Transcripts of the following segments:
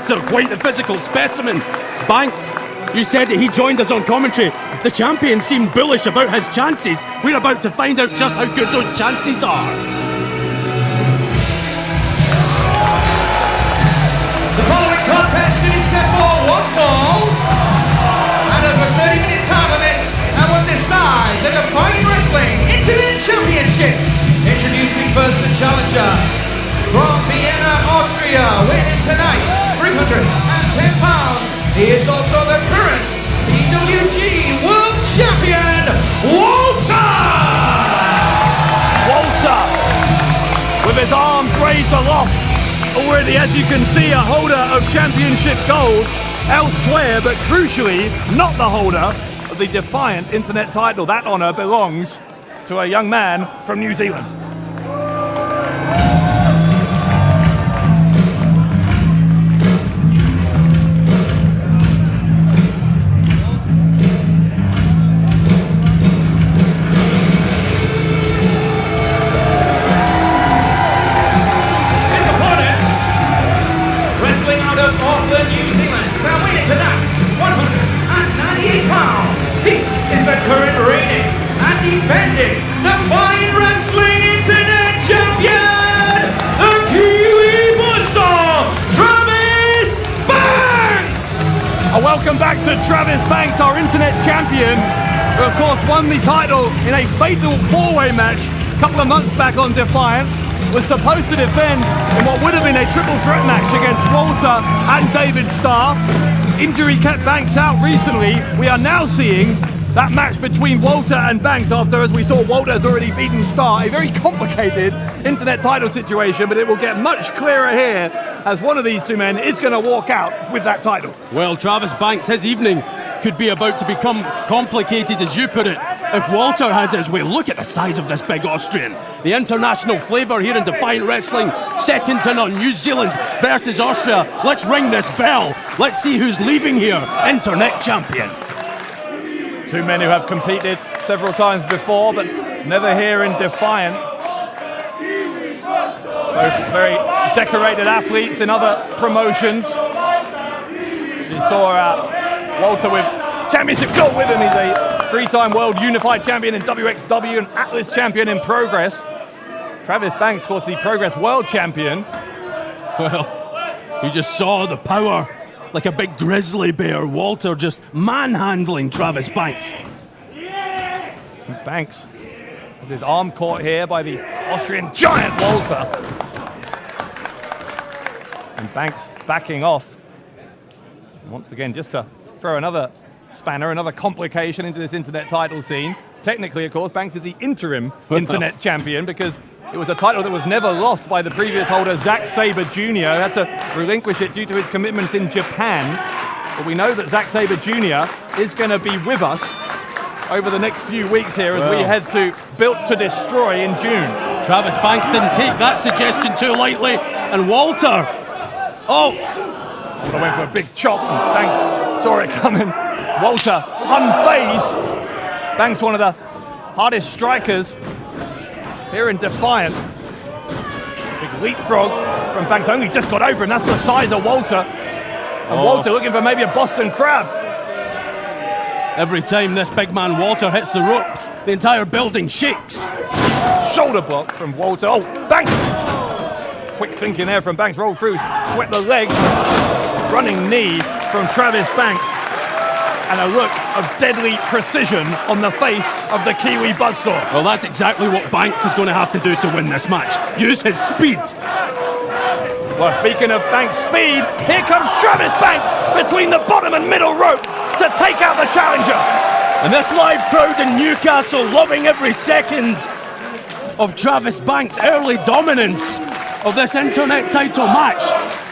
Walter, quite the physical specimen. Banks, you said that he joined us on commentary. The champion seemed bullish about his chances. We're about to find out just how good those chances are. The following contest is set for one fall, and over 30-minute time limit, and will decide the Defiant Wrestling Internet Championship. Introducing first the challenger from Vienna, Austria, weighing tonight 310 pounds. He is also the current PWG World Champion, Walter! Walter, with his arms raised aloft, already, as you can see, a holder of championship gold elsewhere, but crucially, not the holder of the Defiant Internet title. That honour belongs to a young man from New Zealand. Auckland, New Zealand, now weighing tonight 198 pounds. He is the current reigning and defending Defiant Wrestling Internet Champion, the Kiwi Buzzsaw, Travis Banks! Welcome back to Travis Banks, our Internet champion, who of course won the title in a fatal four-way match a couple of months back on Defiant. Was supposed to defend in what would have been a triple threat match against Walter and David Starr. Injury kept Banks out recently. We are now seeing that match between Walter and Banks after, as we saw, Walter has already beaten Starr. A very complicated Internet title situation, but it will get much clearer here as one of these two men is going to walk out with that title. Well, Travis Banks, his evening could be about to become complicated, as you put it, if Walter has his way. Look at the size of this big Austrian. The international flavour here in Defiant Wrestling, second to none. New Zealand versus Austria. Let's ring this bell. Let's see who's leaving here, Internet champion. Two men who have competed several times before, but never here in Defiant. Both very decorated athletes in other promotions. You saw Walter with championship gold with him. He's a three-time world unified champion in WXW and Atlas champion in Progress. Travis Banks, of course, the Progress world champion. Well, you just saw the power, like a big grizzly bear. Walter just manhandling Travis Banks. Banks with his arm caught here by the Austrian giant Walter. And Banks backing off. Once again, just to throw another spanner, another complication into this Internet title scene. Technically, of course, Banks is the interim Internet champion because it was a title that was never lost by the previous holder, Zack Sabre Jr. He had to relinquish it due to his commitments in Japan. But we know that Zack Sabre Jr. is going to be with us over the next few weeks here as we head to Built to Destroy in June. Travis Banks didn't take that suggestion too lightly. And Walter, Walter went for a big chop and Banks saw it coming. Walter unfazed. Banks, one of the hardest strikers here in Defiant. Big leapfrog from Banks, only just got over him. That's the size of Walter. And Walter looking for maybe a Boston Crab. Every time this big man Walter hits the ropes, the entire building shakes. Shoulder block from Walter. Oh, Banks! Quick thinking there from Banks, rolled through, swept the leg. Running knee from Travis Banks. And a look of deadly precision on the face of the Kiwi Buzzsaw. Well, that's exactly what Banks is going to have to do to win this match. Use his speed. Well, speaking of Banks' speed, here comes Travis Banks between the bottom and middle rope to take out the challenger. And this live crowd in Newcastle loving every second of Travis Banks' early dominance of this Internet title match.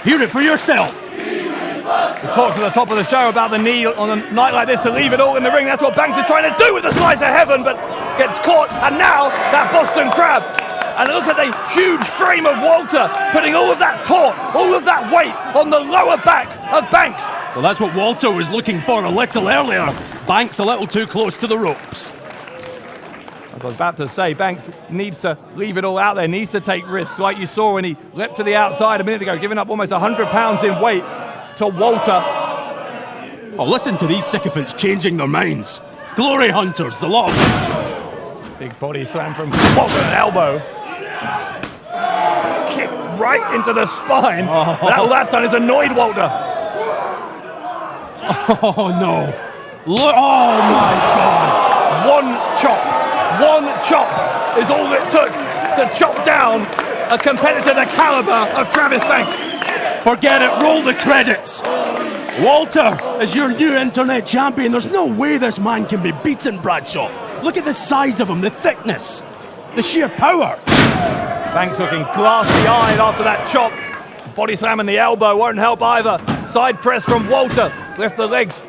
Hear it for yourself. We talked at the top of the show about the need on a night like this to leave it all in the ring. That's what Banks is trying to do with the slice of heaven, but gets caught. And now that Boston Crab. And look at the huge frame of Walter, putting all of that torque, all of that weight on the lower back of Banks. Well, that's what Walter was looking for a little earlier. Banks a little too close to the ropes. As I was about to say, Banks needs to leave it all out there, needs to take risks, like you saw when he leapt to the outside a minute ago, giving up almost 100 pounds in weight. to Walter. Oh, listen to these sycophants changing their minds. Glory hunters, the lot of them. Big body slam from Walter, an elbow. Kick right into the spine. That last time has annoyed Walter. Oh no. Look, oh my God. One chop is all it took to chop down a competitor the caliber of Travis Banks. Forget it, roll the credits. Walter is your new internet champion. There's no way this man can be beaten, Bradshaw. Look at the size of him, the thickness, the sheer power. Banks looking glassy-eyed after that chop. Body slam in the elbow won't help either. Side press from Walter. Left the legs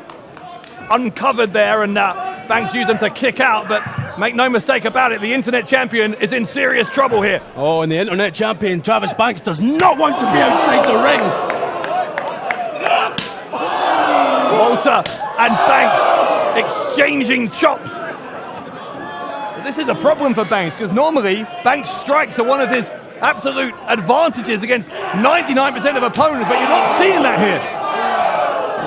uncovered there, and Banks used them to kick out, but make no mistake about it, the internet champion is in serious trouble here. Oh, and the internet champion, Travis Banks, does not want to be outside the ring. Walter and Banks exchanging chops. This is a problem for Banks, because normally Banks' strikes are one of his absolute advantages against 99% of opponents, but you're not seeing that here.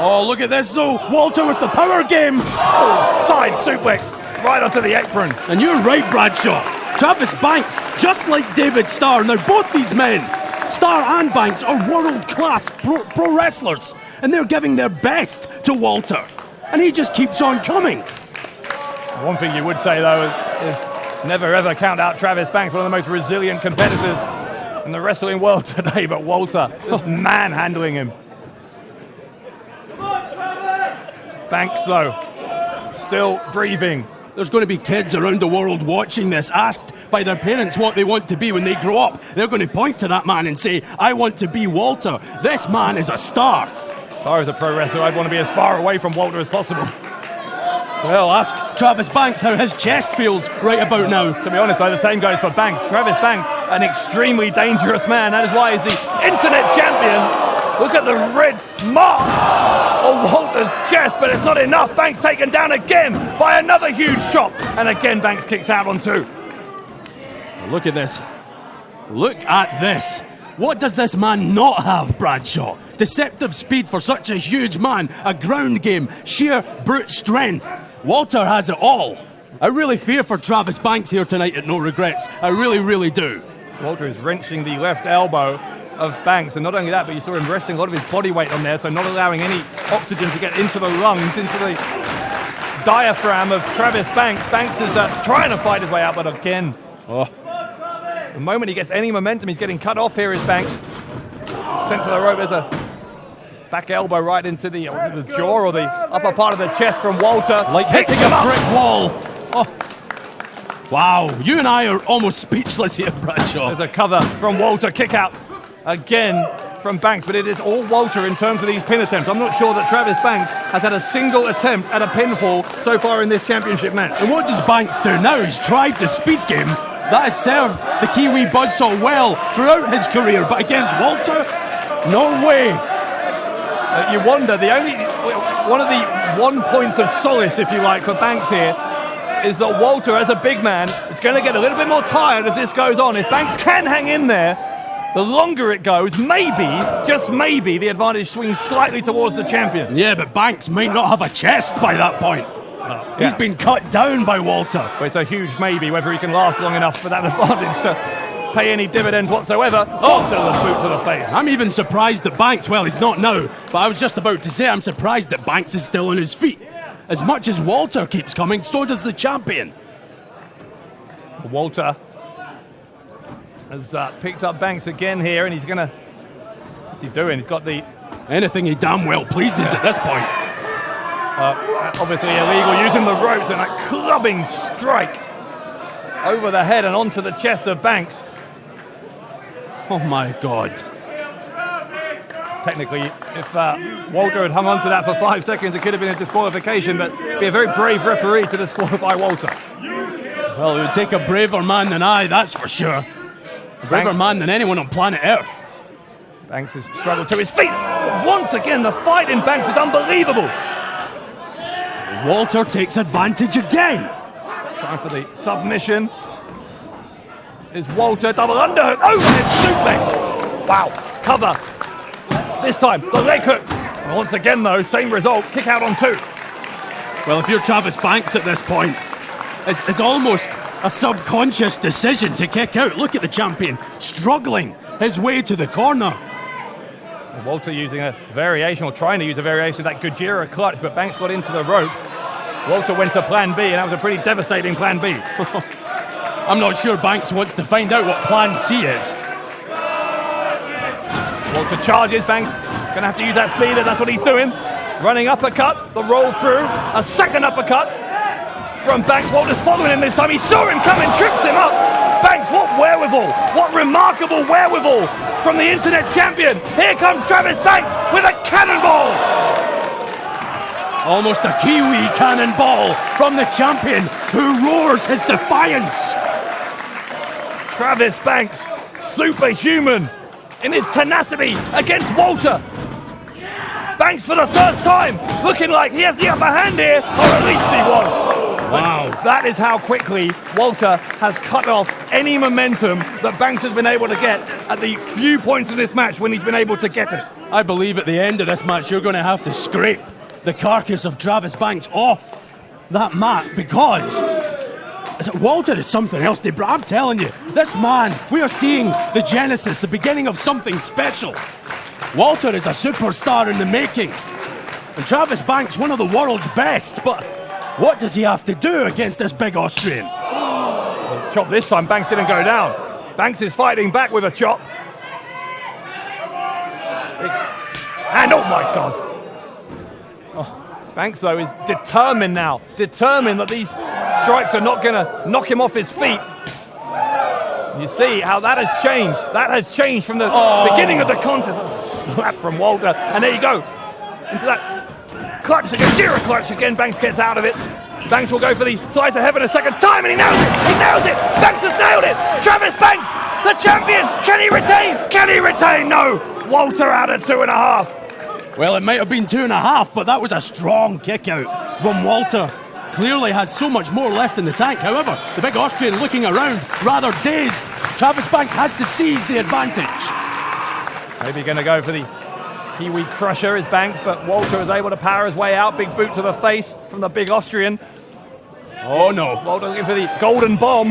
Oh, look at this though. Walter with the power game. Oh, side suplex right onto the apron. And you're right, Bradshaw. Travis Banks, just like David Starr. Now, both these men, Starr and Banks, are world-class pro wrestlers, and they're giving their best to Walter. And he just keeps on coming. One thing you would say, though, is never ever count out Travis Banks, one of the most resilient competitors in the wrestling world today, but Walter just manhandling him. Banks, though, still breathing. There's going to be kids around the world watching this, asked by their parents what they want to be when they grow up. They're going to point to that man and say, I want to be Walter. This man is a star. If I was a pro wrestler, I'd want to be as far away from Walter as possible. Well, ask Travis Banks how his chest feels right about now. To be honest, though, the same goes for Banks. Travis Banks, an extremely dangerous man. That is why he's the internet champion. Look at the red mark on Walter's chest, but it's not enough. Banks taken down again by another huge chop. And again, Banks kicks out on two. Look at this. Look at this. What does this man not have, Bradshaw? Deceptive speed for such a huge man, a ground game, sheer brute strength. Walter has it all. I really fear for Travis Banks here tonight at No Regrets. I really, really do. Walter is wrenching the left elbow of Banks, and not only that, but you saw him resting a lot of his body weight on there, so not allowing any oxygen to get into the lungs, into the diaphragm of Travis Banks. Banks is trying to fight his way out, but again, the moment he gets any momentum, he's getting cut off here as Banks. Sent to the rope, there's a back elbow right into the jaw or the upper part of the chest from Walter. Like hitting a brick wall. Oh. Wow, you and I are almost speechless here, Bradshaw. There's a cover from Walter, kick out again from Banks, but it is all Walter in terms of these pin attempts. I'm not sure that Travis Banks has had a single attempt at a pinfall so far in this championship match. And what does Banks do now? He's tried the speed game. That has served the Kiwi buzzsaw well throughout his career, but against Walter, no way. You wonder, one of the points of solace, if you like, for Banks here is that Walter, as a big man, is going to get a little bit more tired as this goes on. If Banks can hang in there, the longer it goes, maybe, just maybe, the advantage swings slightly towards the champion. Yeah, but Banks might not have a chest by that point. He's been cut down by Walter. But it's a huge maybe whether he can last long enough for that advantage to pay any dividends whatsoever. Walter with a boot to the face. I'm even surprised that Banks, well, he's not now, but I was just about to say I'm surprised that Banks is still on his feet. As much as Walter keeps coming, so does the champion. Walter has picked up Banks again here, and he's going to... What's he doing? He's got the... Anything he damn well pleases at this point. Obviously illegal, using the ropes and a clubbing strike over the head and onto the chest of Banks. Oh my God. Technically, if Walter had hung on to that for 5 seconds, it could have been a disqualification, but it'd be a very brave referee to disqualify Walter. Well, it would take a braver man than I, that's for sure. A braver man than anyone on planet Earth. Banks has struggled to his feet. Once again, the fight in Banks is unbelievable. Walter takes advantage again. Trying for the submission. Is Walter, double underhook, overhead suplex. Wow, cover. This time, the leg hook Once again, though, same result. Kick out on 2. Well, if you're Travis Banks at this point, it's almost a subconscious decision to kick out. Look at the champion struggling his way to the corner. Walter using a variation, or trying to use a variation of that Gojira clutch, but Banks got into the ropes. Walter went to plan B, and that was a pretty devastating plan B. I'm not sure Banks wants to find out what plan C is. Walter charges, Banks going to have to use that speed, and that's what he's doing. Running uppercut, the roll through, a second uppercut from Banks. Walter's following him this time. He saw him coming, trips him up. Banks, what wherewithal, what remarkable wherewithal from the internet champion. Here comes Travis Banks with a cannonball. Almost a Kiwi cannonball from the champion who roars his defiance. Travis Banks, superhuman in his tenacity against Walter. Banks for the first time looking like he has the upper hand here, or at least he was. Wow. That is how quickly Walter has cut off any momentum that Banks has been able to get at the few points of this match when he's been able to get it. I believe at the end of this match you're going to have to scrape the carcass of Travis Banks off that mat, because Walter is something else. I'm telling you, this man, we are seeing the genesis, the beginning of something special. Walter is a superstar in the making, and Travis Banks, one of the world's best, but what does he have to do against this big Austrian? Chop this time, Banks didn't go down. Banks is fighting back with a chop. And oh my God. Banks, though, is determined now. Determined that these strikes are not going to knock him off his feet. You see how that has changed. That has changed from the beginning of the contest. Slap from Walter. And there you go. Into that clutch again. Gojira clutch again. Banks gets out of it. Banks will go for the slice of heaven a second time, and he nails it. He nails it. Banks has nailed it. Travis Banks, the champion. Can he retain? Can he retain? No. Walter out at 2.5. Well, it might have been 2.5, but that was a strong kick out from Walter. Clearly has so much more left in the tank. However, the big Austrian looking around, rather dazed. Travis Banks has to seize the advantage. Maybe going to go for the Kiwi crusher is Banks, but Walter is able to power his way out. Big boot to the face from the big Austrian. Oh no. Walter looking for the golden bomb.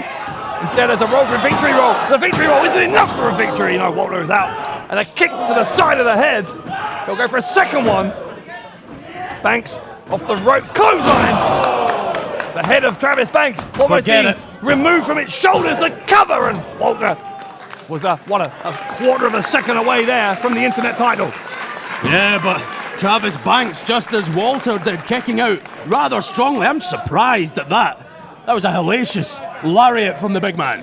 Instead, there's a roll for a victory roll. The victory roll isn't enough for a victory. No, Walter is out. And a kick to the side of the head. He'll go for a second one. Banks off the ropes. Clothesline. The head of Travis Banks almost being removed from its shoulders. The cover, and Walter was a quarter of a second away there from the internet title. Yeah, but Travis Banks, just as Walter did, kicking out rather strongly. I'm surprised at that. That was a hellacious lariat from the big man.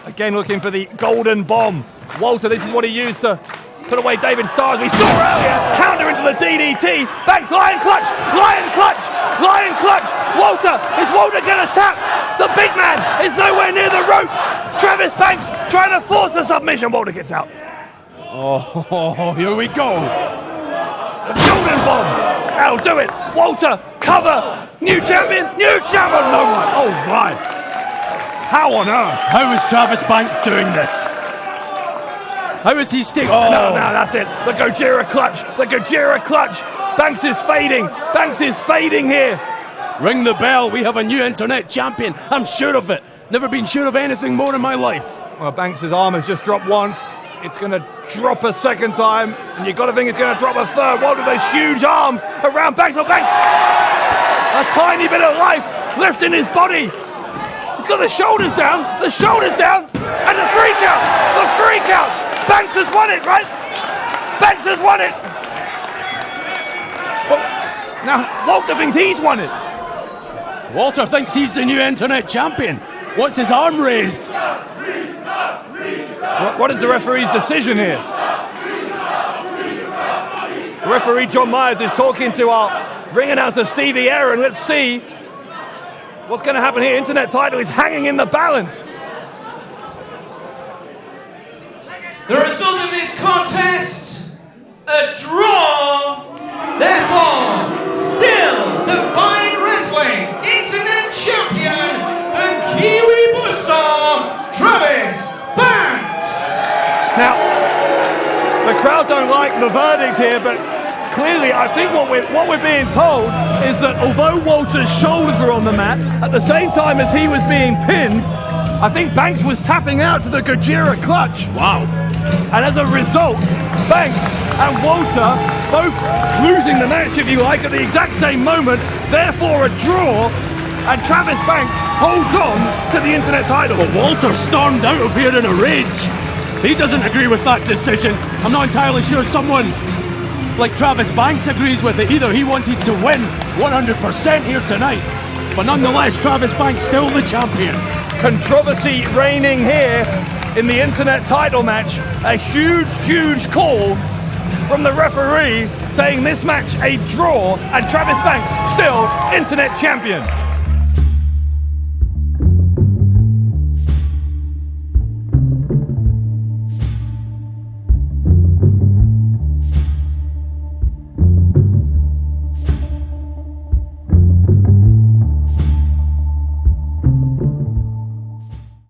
Again looking for the golden bomb. Walter, this is what he used to put away David Starr, we saw earlier. Counter into the DDT. Banks, lion clutch, lion clutch, lion clutch. Walter, is Walter going to tap? The big man is nowhere near the ropes. Travis Banks trying to force a submission. Walter gets out. Oh, here we go. The golden bomb. That'll do it. Walter, cover. New champion, new champion. No one. Oh my. How on earth? How is Travis Banks doing this? How is he sticking? Oh. No, that's it. The Gojira clutch. The Gojira clutch. Banks is fading. Banks is fading here. Ring the bell. We have a new internet champion. I'm sure of it. Never been sure of anything more in my life. Well, Banks' arm has just dropped once. It's going to drop a second time. And you've got to think it's going to drop a third. Walter, those huge arms around Banks. Oh, Banks. A tiny bit of life left in his body. He's got the shoulders down. The shoulders down. And the 3 count. The 3 count. Banks has won it, right? Banks has won it. Well, now, Walter thinks he's won it. Walter thinks he's the new internet champion. What's his arm raised? What is the referee's decision here? Referee John Myers is talking to our ring announcer Stevie Aaron. Let's see what's going to happen here. Internet title is hanging in the balance. The result of this contest, a draw. Therefore, still Defiant Wrestling Internet Champion and Kiwi Buzzsaw, Travis Banks. Now, the crowd don't like the verdict here, but clearly, I think what we're being told is that although Walter's shoulders were on the mat, at the same time as he was being pinned, I think Banks was tapping out to the Gojira clutch. Wow. And as a result, Banks and Walter both losing the match, if you like, at the exact same moment, therefore a draw, and Travis Banks holds on to the Internet title. But Walter stormed out of here in a rage. He doesn't agree with that decision. I'm not entirely sure someone like Travis Banks agrees with it either. He wanted to win 100% here tonight. But nonetheless, Travis Banks still the champion. Controversy reigning here in the Internet title match. A huge call from the referee saying this match a draw, and Travis Banks still Internet champion.